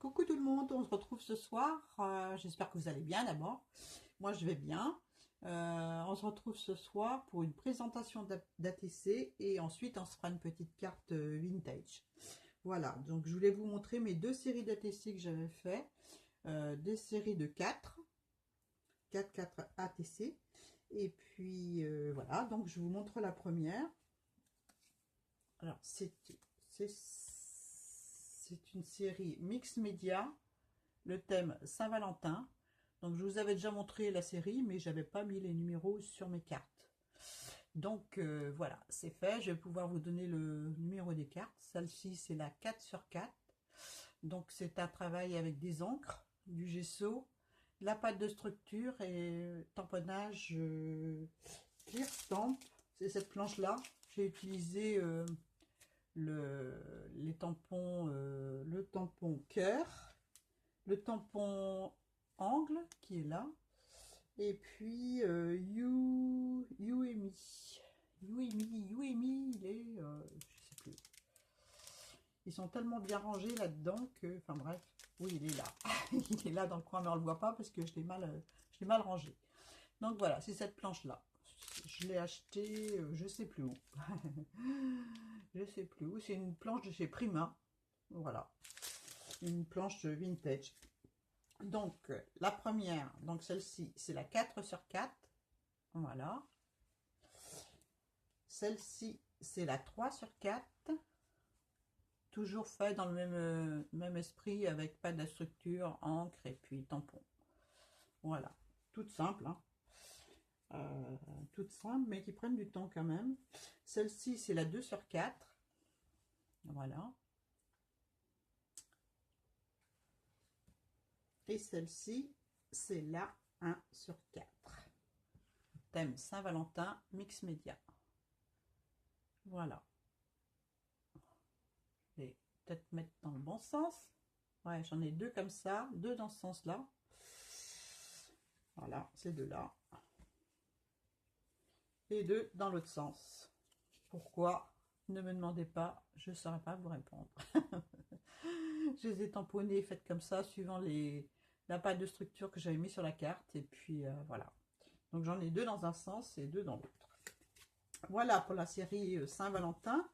Coucou tout le monde, on se retrouve ce soir. J'espère que vous allez bien d'abord. Moi je vais bien. On se retrouve ce soir pour une présentation d'ATC et ensuite on se fera une petite carte vintage. Voilà, donc je voulais vous montrer mes deux séries d'ATC que j'avais fait. Des séries de 4 ATC. Et puis voilà, donc je vous montre la première. Alors c'est une série mix média, le thème Saint-Valentin. Donc je vous avais déjà montré la série, mais j'avais pas mis les numéros sur mes cartes. Donc voilà, c'est fait. Je vais pouvoir vous donner le numéro des cartes. Celle-ci, c'est la 4/4. Donc c'est un travail avec des encres, du gesso, la pâte de structure et tamponnage clear stamp. C'est cette planche-là. J'ai utilisé les tampons, le tampon cœur, le tampon angle qui est là, et puis You et Me. Il est, je sais plus. Ils sont tellement bien rangés là-dedans que, enfin bref, oui, il est là. Il est là dans le coin, mais on le voit pas parce que je l'ai mal rangé. Donc voilà, c'est cette planche-là. Je l'ai acheté, je sais plus où. Je sais plus où. C'est une planche de chez Prima. Voilà. Une planche vintage. Donc, la première, donc celle-ci, c'est la 4/4. Voilà. Celle-ci, c'est la 3/4. Toujours fait dans le même esprit avec pas de structure, encre et puis tampon. Voilà. Toute simple, hein. Toutes simples, mais qui prennent du temps quand même. Celle-ci, c'est la 2/4. Voilà. Et celle-ci, c'est la 1/4. Thème Saint-Valentin, mix média. Voilà. Je vais peut-être mettre dans le bon sens. Ouais, j'en ai deux comme ça, deux dans ce sens-là. Voilà, ces deux-là. Et deux dans l'autre sens. Pourquoi? Ne me demandez pas, je ne saurais pas vous répondre. Je les ai tamponnés, faites comme ça, suivant la pâte de structure que j'avais mis sur la carte. Et puis voilà. Donc j'en ai deux dans un sens et deux dans l'autre. Voilà pour la série Saint-Valentin.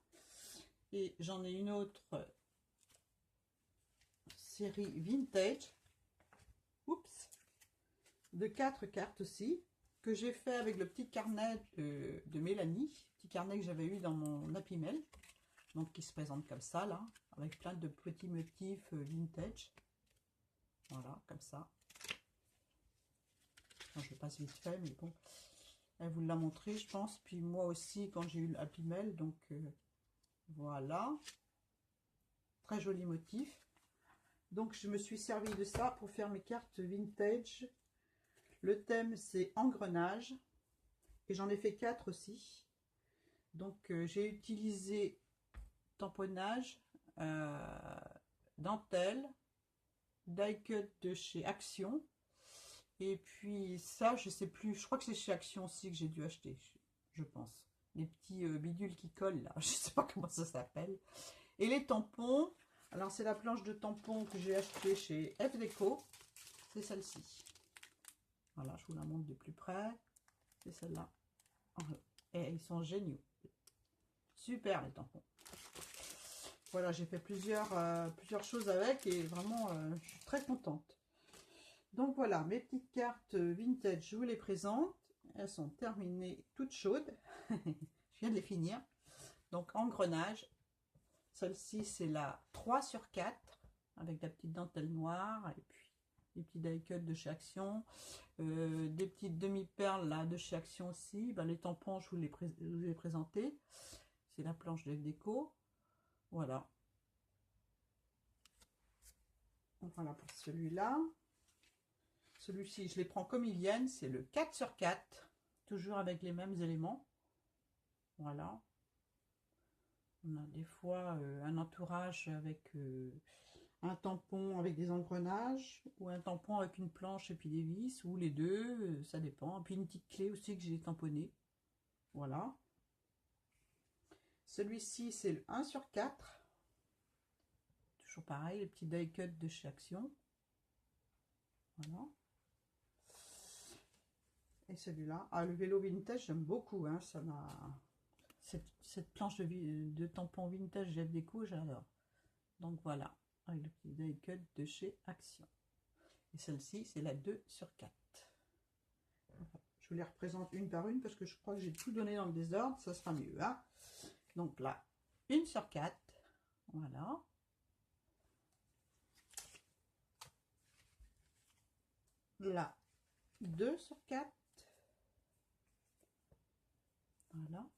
Et j'en ai une autre série vintage. Oups. De 4 cartes aussi. Que j'ai fait avec le petit carnet de Mélanie. Petit carnet que j'avais eu dans mon Happy Mail. Donc qui se présente comme ça là. Avec plein de petits motifs vintage. Voilà, comme ça. Bon, je passe vite fait, mais bon. Elle vous l'a montré, je pense. Puis moi aussi, quand j'ai eu le Happy Mail. Donc voilà. Très joli motif. Donc je me suis servi de ça pour faire mes cartes vintage. Le thème, c'est engrenage. Et j'en ai fait 4 aussi. Donc j'ai utilisé tamponnage, dentelle, die cut de chez Action. Et puis ça, je sais plus, je crois que c'est chez Action aussi que j'ai dû acheter, je pense. Les petits bidules qui collent là, je sais pas comment ça s'appelle. Et les tampons, alors c'est la planche de tampons que j'ai acheté chez F Déco. C'est celle-ci. Voilà, je vous la montre de plus près. C'est celle-là. Et ils sont géniaux. Super les tampons. Voilà, j'ai fait plusieurs choses avec et vraiment, je suis très contente. Donc voilà, mes petites cartes vintage, je vous les présente. Elles sont terminées, toutes chaudes. Je viens de les finir. Donc engrenage. Celle-ci, c'est la 3/4 avec la petite dentelle noire et puis des petits die cut de chez Action. Des petites demi-perles là de chez Action aussi. Ben, les tampons, je vous les ai présentés. C'est la planche de déco. Voilà. Voilà pour celui-là. Celui-ci, je les prends comme ils viennent. C'est le 4/4. Toujours avec les mêmes éléments. Voilà. On a des fois un entourage avec un tampon avec des engrenages. Ou un tampon avec une planche et puis des vis. Ou les deux, ça dépend. Et puis une petite clé aussi que j'ai tamponnée. Voilà. Celui-ci, c'est le 1/4. toujours pareil, les petits die cut de chez Action. Voilà. Et celui-là, ah, le vélo vintage, j'aime beaucoup, hein, ça m'a... Cette planche de tampon vintage Jeff Déco, j'adore. Donc voilà, avec le petit die cut de chez Action. Et celle-ci, c'est la 2 sur 4. Je vous les représente une par une parce que je crois que j'ai tout donné dans le désordre, ça sera mieux. Hein. Donc là, 1 sur 4. Voilà. Là, 2 sur 4. Voilà.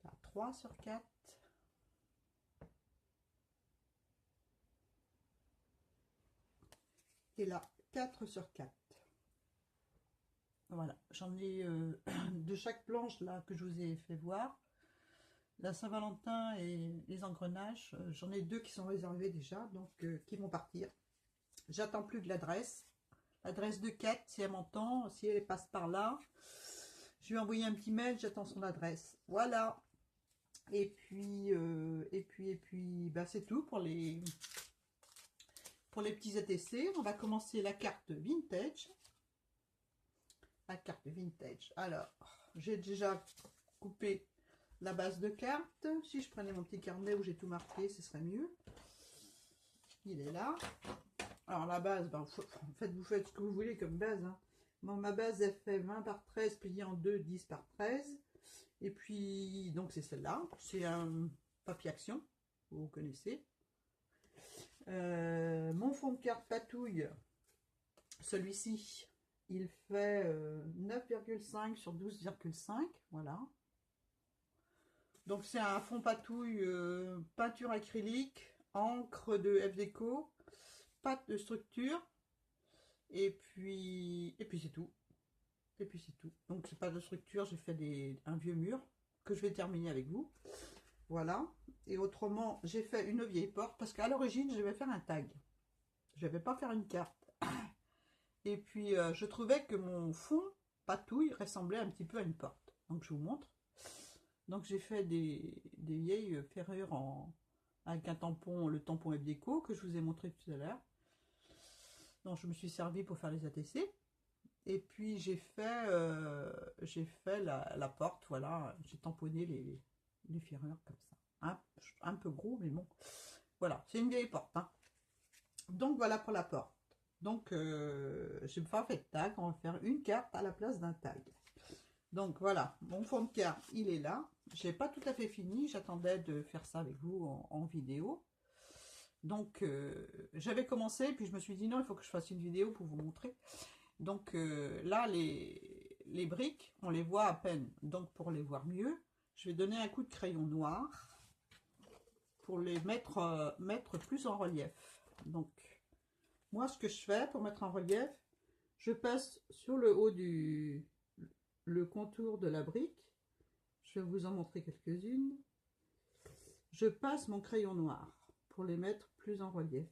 Là, 3 sur 4. Et là, 4 sur 4. Voilà, j'en ai de chaque planche là que je vous ai fait voir. La Saint-Valentin et les engrenages, j'en ai 2 qui sont réservés déjà, donc qui vont partir. J'attends plus que l'adresse. L'adresse de Kate, si elle m'entend, si elle passe par là, je lui ai envoyé un petit mail, j'attends son adresse. Voilà. Et puis, bah, c'est tout pour les petits ATC. On va commencer la carte vintage. La carte vintage. Alors, j'ai déjà coupé la base de carte. Si je prenais mon petit carnet où j'ai tout marqué, ce serait mieux. Il est là. Alors la base, ben, en fait, vous faites ce que vous voulez comme base. Hein. Bon, ma base, elle fait 20 par 13, pliée en 2, 10 par 13. Et puis, donc c'est celle-là. C'est un papier Action, vous connaissez. Mon fond de carte patouille, celui-ci, il fait 9,5 sur 12,5. Voilà. Donc c'est un fond patouille, peinture acrylique, encre de F Déco, pâte de structure, et puis c'est tout. Et puis c'est tout. Donc c'est pas de structure, j'ai fait un vieux mur que je vais terminer avec vous. Voilà. Et autrement, j'ai fait une vieille porte parce qu'à l'origine, je vais faire un tag. Je vais pas faire une carte. Et puis je trouvais que mon fond patouille ressemblait un petit peu à une porte. Donc je vous montre. Donc j'ai fait des vieilles ferrures avec un tampon, le tampon F Déco que je vous ai montré tout à l'heure. Donc je me suis servi pour faire les ATC. Et puis j'ai fait la porte, voilà, j'ai tamponné les ferrures comme ça. Un peu gros, mais bon. Voilà, c'est une vieille porte. Hein. Donc voilà pour la porte. Donc je n'ai pas fait de tag, on va faire une carte à la place d'un tag. Donc voilà, mon fond de carte, il est là. Je n'ai pas tout à fait fini, j'attendais de faire ça avec vous en vidéo. Donc j'avais commencé, puis je me suis dit non, il faut que je fasse une vidéo pour vous montrer. Donc là, les briques, on les voit à peine. Donc pour les voir mieux, je vais donner un coup de crayon noir pour les mettre plus en relief. Donc moi, ce que je fais pour mettre en relief, je passe sur le haut le contour de la brique. Je vais vous en montrer quelques-unes. Je passe mon crayon noir pour les mettre plus en relief.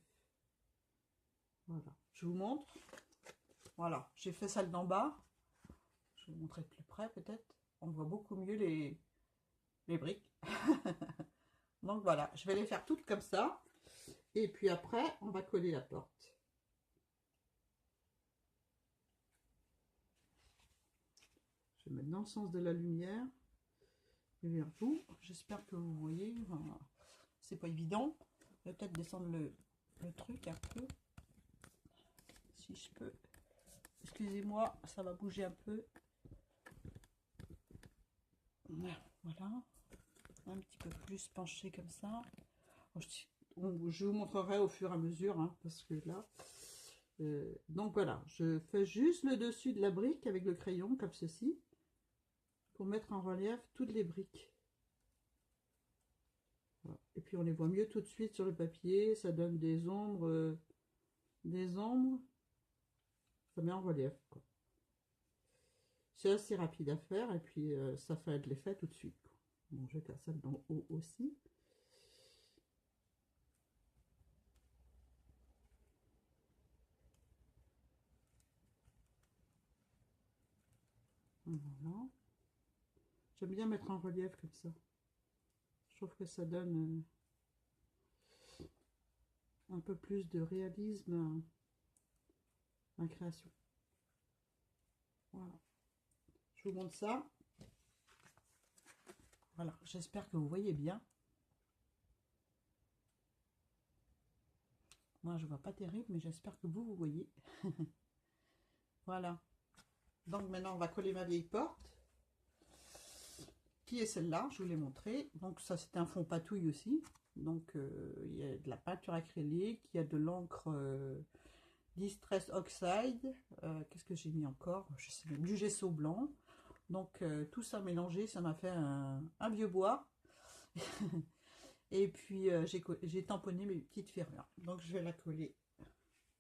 Voilà, je vous montre. Voilà, j'ai fait celle d'en bas. Je vais vous montrer de plus près peut-être. On voit beaucoup mieux les briques. Donc voilà, je vais les faire toutes comme ça. Et puis après, on va coller la porte. Je vais mettre dans le sens de la lumière. Et vers vous. J'espère que vous voyez. Enfin, c'est pas évident. Je vais peut-être descendre le truc un peu. Si je peux. Excusez-moi, ça va bouger un peu. Voilà. Un petit peu plus penché comme ça. Je vous montrerai au fur et à mesure. Hein, parce que là... donc voilà, je fais juste le dessus de la brique avec le crayon, comme ceci. Pour mettre en relief toutes les briques. Voilà. Et puis on les voit mieux tout de suite sur le papier. Ça donne des ombres. Ça met en relief. C'est assez rapide à faire et puis ça fait de l'effet tout de suite. Quoi. Bon, je vais faire ça d'en haut aussi. Voilà. J'aime bien mettre en relief comme ça. trouve que ça donne un peu plus de réalisme à la création. Voilà. Je vous montre ça. Voilà, j'espère que vous voyez bien. Moi, je vois pas terrible, mais j'espère que vous voyez. Voilà. Donc maintenant, on va coller ma vieille porte. Qui est celle-là? Je vous l'ai montré. Donc ça, c'est un fond patouille aussi. Donc il y a de la peinture acrylique, il y a de l'encre Distress Oxide. Qu'est-ce que j'ai mis encore? Je sais même, du gesso blanc. Donc tout ça mélangé, ça m'a fait un vieux bois. Et puis j'ai tamponné mes petites ferrures. Donc je vais la coller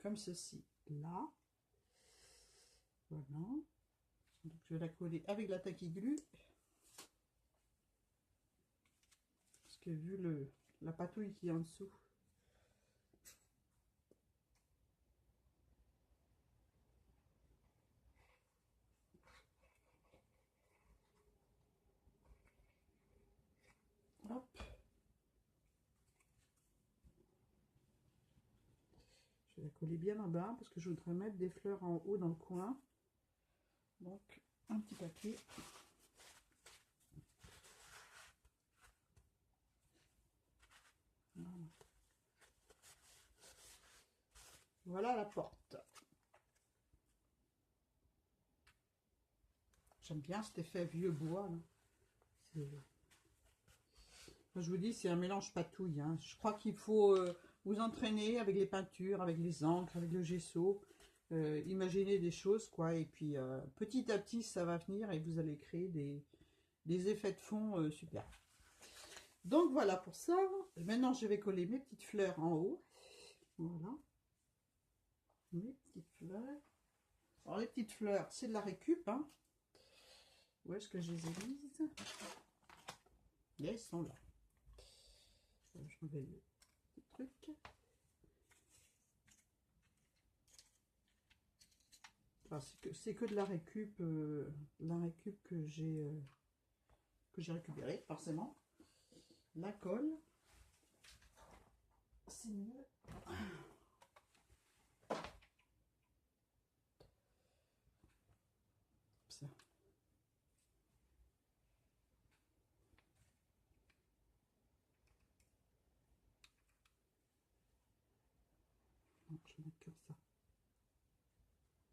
comme ceci là. Voilà. Donc je vais la coller avec la tacky glue. Parce que vu la patouille qui est en dessous. Hop. Je vais la coller bien en bas parce que je voudrais mettre des fleurs en haut dans le coin. Donc un petit papier. Voilà. Voilà la porte. J'aime bien cet effet vieux bois. Je vous dis, c'est un mélange patouille. Hein. Je crois qu'il faut vous entraîner avec les peintures, avec les encres, avec le gesso. Imaginer des choses, quoi. Et puis, petit à petit, ça va venir et vous allez créer des effets de fond super. Donc, voilà pour ça. Maintenant, je vais coller mes petites fleurs en haut. Voilà. Mes petites fleurs. Alors, les petites fleurs, c'est de la récup. Hein. Où est-ce que je les ai mises? Et elles sont là. Je mets le petit truc. C'est que de la récup que j'ai récupérée, forcément. La colle, c'est mieux. Ça. Donc, je vais mettre comme ça.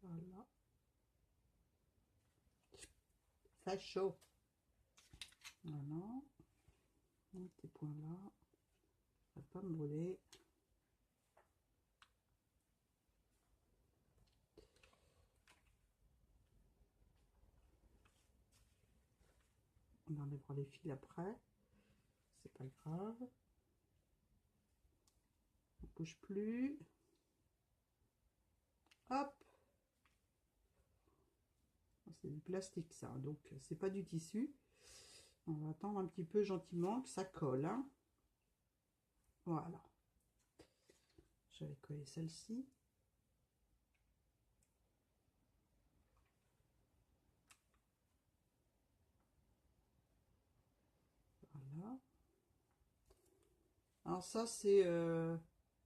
Voilà. Ça chaud. Voilà. Un petit point là. Ça va pas me brûler. On enlèvera les fils après. C'est pas grave. On bouge plus. Hop. C'est du plastique ça, donc c'est pas du tissu. On va attendre un petit peu gentiment que ça colle. Hein. Voilà. Je vais coller celle-ci. Voilà. Alors ça c'est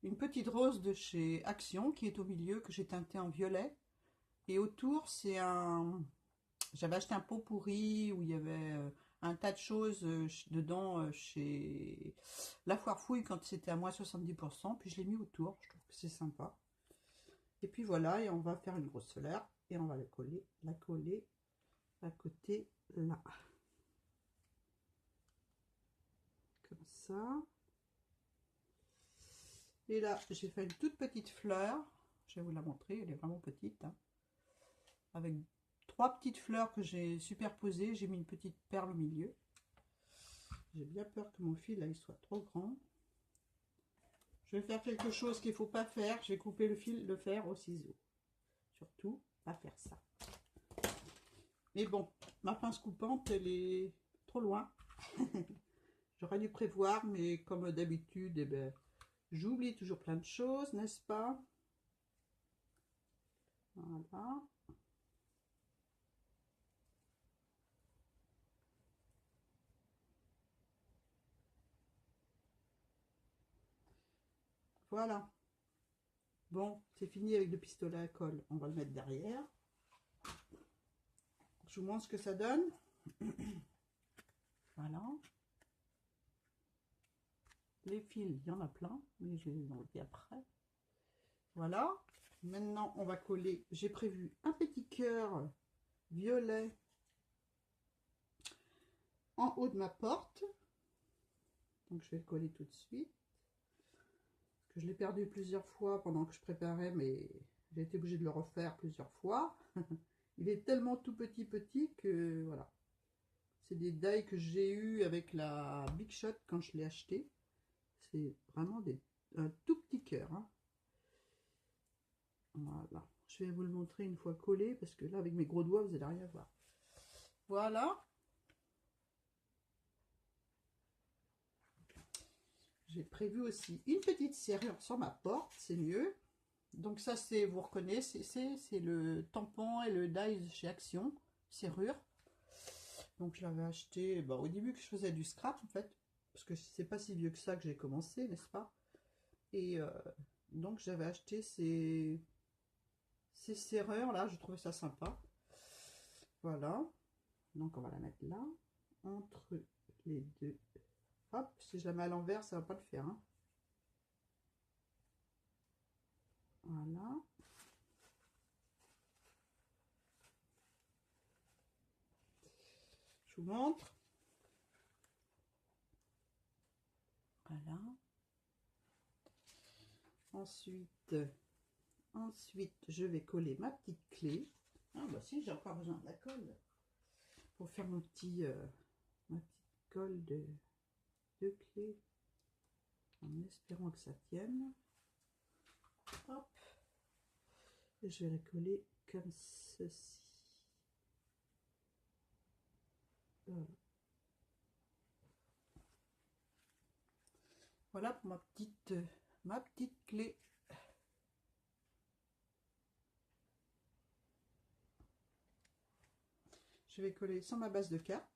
une petite rose de chez Action qui est au milieu, que j'ai teinté en violet. Et autour c'est un... J'avais acheté un pot pourri où il y avait un tas de choses dedans chez La Foire Fouille quand c'était à moins 70%. Puis je l'ai mis autour, je trouve que c'est sympa. Et puis voilà, et on va faire une grosse fleur et on va la coller à côté là. Comme ça. Et là, j'ai fait une toute petite fleur. Je vais vous la montrer, elle est vraiment petite. Hein. Avec 3 petites fleurs que j'ai superposées. J'ai mis une petite perle au milieu. J'ai bien peur que mon fil là, il soit trop grand. Je vais faire quelque chose qu'il ne faut pas faire. Je vais couper le fil de fer au ciseau. Surtout, pas faire ça. Mais bon, ma pince coupante, elle est trop loin. J'aurais dû prévoir, mais comme d'habitude, eh ben, j'oublie toujours plein de choses, n'est-ce pas? Voilà. Voilà. Bon, c'est fini avec le pistolet à colle. On va le mettre derrière. Je vous montre ce que ça donne. Voilà. Les fils, il y en a plein, mais je vais les enlever après. Voilà. Maintenant, on va coller. J'ai prévu un petit cœur violet en haut de ma porte. Donc, je vais le coller tout de suite. Parce que je l'ai perdu plusieurs fois pendant que je préparais, mais j'ai été obligée de le refaire plusieurs fois. Il est tellement tout petit que voilà. C'est des die que j'ai eu avec la Big Shot quand je l'ai acheté. C'est vraiment un tout petit cœur. Hein. Voilà. Je vais vous le montrer une fois collé parce que là, avec mes gros doigts, vous n'allez rien voir. Voilà. J'ai prévu aussi une petite serrure sur ma porte, c'est mieux. Donc ça, c'est, vous reconnaissez, c'est le tampon et le die chez Action, serrure. Donc je l'avais acheté au début que je faisais du scrap en fait, parce que c'est pas si vieux que ça que j'ai commencé, n'est-ce pas? Et donc j'avais acheté ces serrures là, je trouvais ça sympa. Voilà, donc on va la mettre là, entre les deux. Hop, si je la mets à l'envers, ça va pas le faire. Hein. Voilà. Je vous montre. Voilà. Ensuite, je vais coller ma petite clé. Ah bah si, j'ai encore besoin de la colle pour faire mon petit, ma petite colle de clé, en espérant que ça tienne. Hop. Et je vais la coller comme ceci. Voilà. Voilà pour ma petite clé. Je vais coller sur ma base de carte.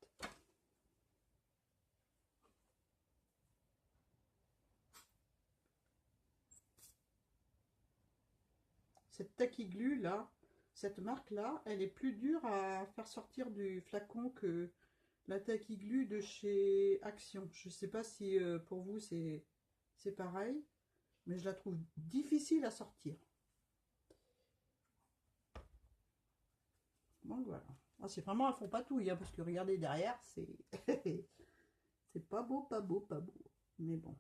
Cette Tacky Glue là, cette marque là, elle est plus dure à faire sortir du flacon que la Tacky Glue de chez Action. Je sais pas si pour vous c'est pareil, mais je la trouve difficile à sortir. Donc voilà. Ah, c'est vraiment un fond patouille, hein, parce que regardez derrière, c'est c'est pas beau, pas beau, pas beau. Mais bon.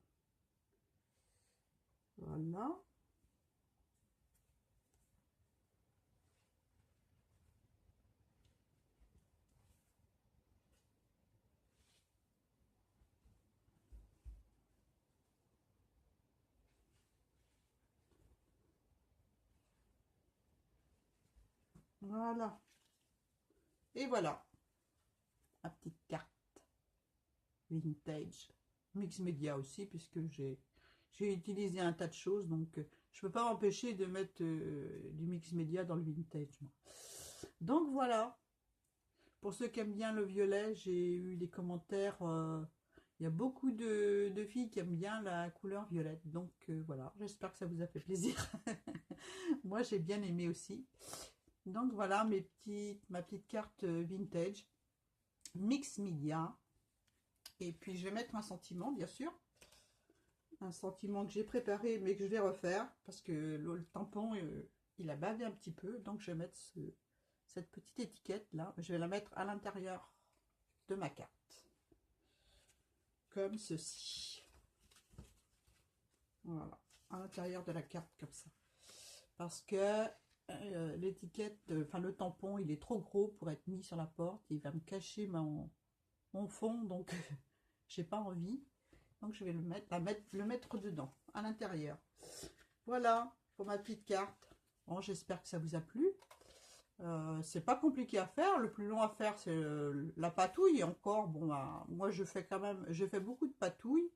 Voilà. Voilà. Et voilà. Ma petite carte vintage. Mix Media aussi, puisque j'ai utilisé un tas de choses, donc je peux pas m'empêcher de mettre du Mix Media dans le vintage. Moi. Donc voilà. Pour ceux qui aiment bien le violet, j'ai eu des commentaires. Il y a beaucoup de filles qui aiment bien la couleur violette. Donc voilà, j'espère que ça vous a fait plaisir. Moi, j'ai bien aimé aussi. Donc voilà ma petite carte vintage. Mix Media. Et puis je vais mettre un sentiment, bien sûr. Un sentiment que j'ai préparé, mais que je vais refaire. Parce que le tampon, il a bavé un petit peu. Donc je vais mettre cette petite étiquette là. Je vais la mettre à l'intérieur de ma carte. Comme ceci. Voilà. À l'intérieur de la carte, comme ça. Parce que l'étiquette, enfin le tampon, il est trop gros pour être mis sur la porte. Il va me cacher mon fond, donc j'ai pas envie. Donc je vais le mettre dedans, à l'intérieur. Voilà pour ma petite carte. Bon, j'espère que ça vous a plu. C'est pas compliqué à faire. Le plus long à faire, c'est la patouille. Et encore, bon, bah, moi je fais beaucoup de patouilles.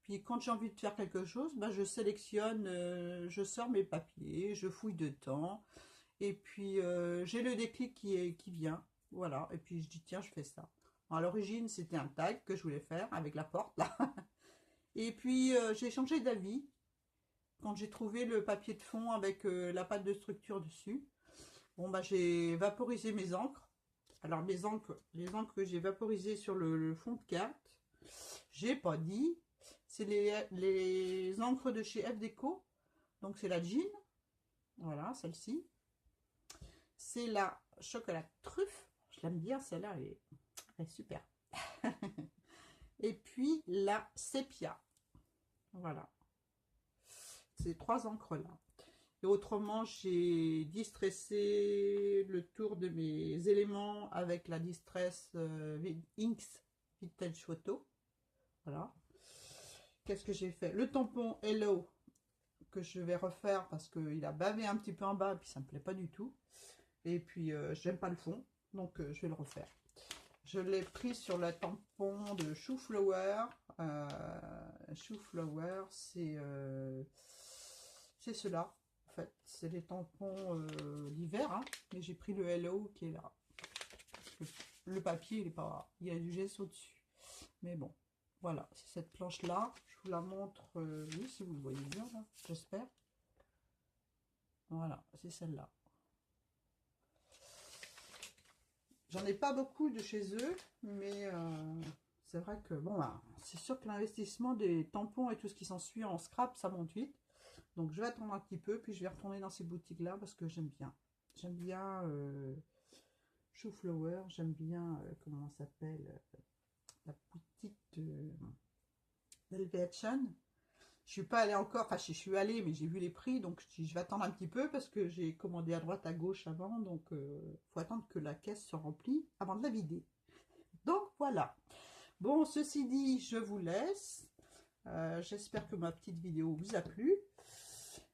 Puis quand j'ai envie de faire quelque chose, bah, je sélectionne, je sors mes papiers, je fouille dedans. Et puis j'ai le déclic qui vient. Voilà. Et puis je dis tiens, je fais ça. À l'origine, c'était un tag que je voulais faire avec la porte là. Et puis j'ai changé d'avis. quand j'ai trouvé le papier de fond avec la pâte de structure dessus. Bon, bah, j'ai vaporisé mes encres. Alors, les encres que j'ai vaporisées sur le fond de carte, j'ai pas dit. C'est les encres de chez F Déco. Donc, c'est la Jean. Voilà, celle-ci. C'est la chocolat truffe. Je l'aime bien, celle-là, elle est super. Et puis, la sépia. Voilà. Ces 3 encres-là. Et autrement, j'ai distressé le tour de mes éléments avec la Distress Inks Vintage Photo. Voilà. Qu'est-ce que j'ai fait? Le tampon Hello que je vais refaire parce qu'il a bavé un petit peu en bas et puis ça me plaît pas du tout. Et puis, j'aime pas le fond, donc je vais le refaire. Je l'ai pris sur le tampon de Chou Flower. Chou Flower, c'est cela. En fait, c'est les tampons d'hiver, hein, mais j'ai pris le Hello qui est là. Le papier, il est pas, il y a du gesso dessus. Mais bon, voilà, c'est cette planche-là. Je vous la montre, oui, si vous le voyez bien, là, j'espère. Voilà, c'est celle-là. J'en ai pas beaucoup de chez eux, mais c'est vrai que, bon, bah, c'est sûr que l'investissement des tampons et tout ce qui s'ensuit en scrap, ça monte vite. Donc, je vais attendre un petit peu, puis je vais retourner dans ces boutiques-là parce que j'aime bien. J'aime bien Chou Flower, j'aime bien, comment ça s'appelle, la boutique d'Helvetion. Je suis pas allée encore, enfin je suis allée, mais j'ai vu les prix, donc je vais attendre un petit peu parce que j'ai commandé à droite, à gauche avant, donc faut attendre que la caisse se remplit avant de la vider. Donc voilà. Bon, ceci dit, je vous laisse. J'espère que ma petite vidéo vous a plu.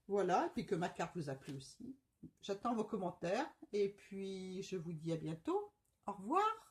Voilà, et puis que ma carte vous a plu aussi. J'attends vos commentaires et puis je vous dis à bientôt. Au revoir.